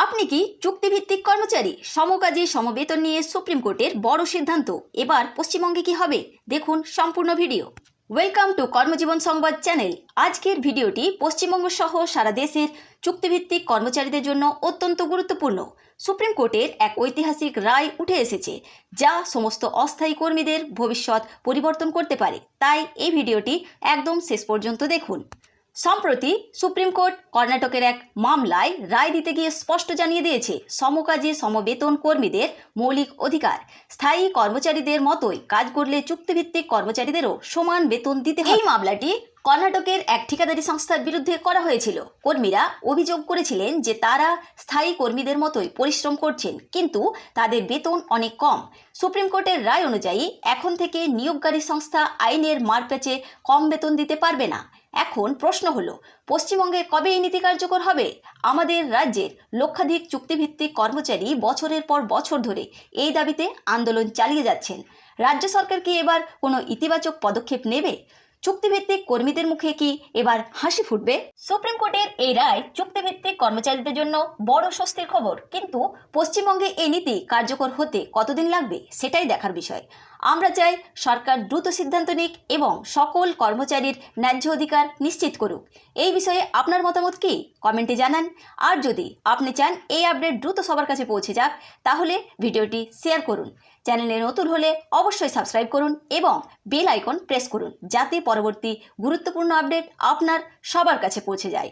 আপনি কি চুক্তিভিত্তিক কর্মচারী? সমকাজে সমবেতন নিয়ে সুপ্রিম কোর্টের বড় সিদ্ধান্ত। এবার পশ্চিমবঙ্গে কি হবে, দেখুন সম্পূর্ণ ভিডিও। ওয়েলকাম টু কর্মজীবন সংবাদ চ্যানেল। আজকের ভিডিওটি পশ্চিমবঙ্গ সহ সারা দেশের চুক্তিভিত্তিক কর্মচারীদের জন্য অত্যন্ত গুরুত্বপূর্ণ। সুপ্রিম কোর্টের এক ঐতিহাসিক রায় উঠে এসেছে, যা সমস্ত অস্থায়ী কর্মীদের ভবিষ্যৎ পরিবর্তন করতে পারে। তাই এই ভিডিওটি একদম শেষ পর্যন্ত দেখুন। সম্প্রতি সুপ্রিম কোর্ট কর্ণাটকের এক মামলায় রায় দিতে গিয়ে স্পষ্ট জানিয়ে দিয়েছে, সমকাজে সমবেতন কর্মীদের মৌলিক অধিকার। স্থায়ী কর্মচারীদের মতোই কাজ করলে চুক্তিভিত্তিক কর্মচারীদেরও সমান বেতন দিতে হবে। এই মামলাটি কর্ণাটকের এক ঠিকাদারি সংস্থার বিরুদ্ধে করা হয়েছিল। কর্মীরা অভিযোগ করেছিলেন যে তারা স্থায়ী কর্মীদের মতোই পরিশ্রম করছেন, কিন্তু তাদের বেতন অনেক কম। সুপ্রিম কোর্টের রায় অনুযায়ী এখন থেকে নিয়োগকারী সংস্থা আইনের মারপ্যাচে কম বেতন দিতে পারবে না। এখন প্রশ্ন হলো, পশ্চিমবঙ্গে কবে এই নীতি কার্যকর হবে? আমাদের রাজ্যের লক্ষাধিক চুক্তিভিত্তিক কর্মচারী বছরের পর বছর ধরে এই দাবিতে আন্দোলন চালিয়ে যাচ্ছেন। রাজ্য সরকার কি এবার কোনো ইতিবাচক পদক্ষেপ নেবে? চুক্তিভিত্তিক কর্মীদের মুখে কি এবার হাসি ফুটবে? সুপ্রিম কোর্টের এই রায় চুক্তিভিত্তিক কর্মচারীদের জন্য বড় স্বস্তির খবর, কিন্তু পশ্চিমবঙ্গে এই নীতি কার্যকর হতে কতদিন লাগবে সেটাই দেখার বিষয়। আমরা চাই সরকার দ্রুত সিদ্ধান্ত নিক এবং সকল কর্মচারীর ন্যায্য অধিকার নিশ্চিত করুক। এই বিষয়ে আপনার মতামত কি, কমেন্টে জানান। আর যদি আপনি চান এই আপডেট দ্রুত সবার কাছে পৌঁছে যাক, তাহলে ভিডিওটি শেয়ার করুন। চ্যানেলে নতুন হলে অবশ্যই সাবস্ক্রাইব করুন এবং বেল আইকন প্রেস করুন, যাতে পরবর্তী গুরুত্বপূর্ণ আপডেট আপনার সবার কাছে পৌঁছে যায়।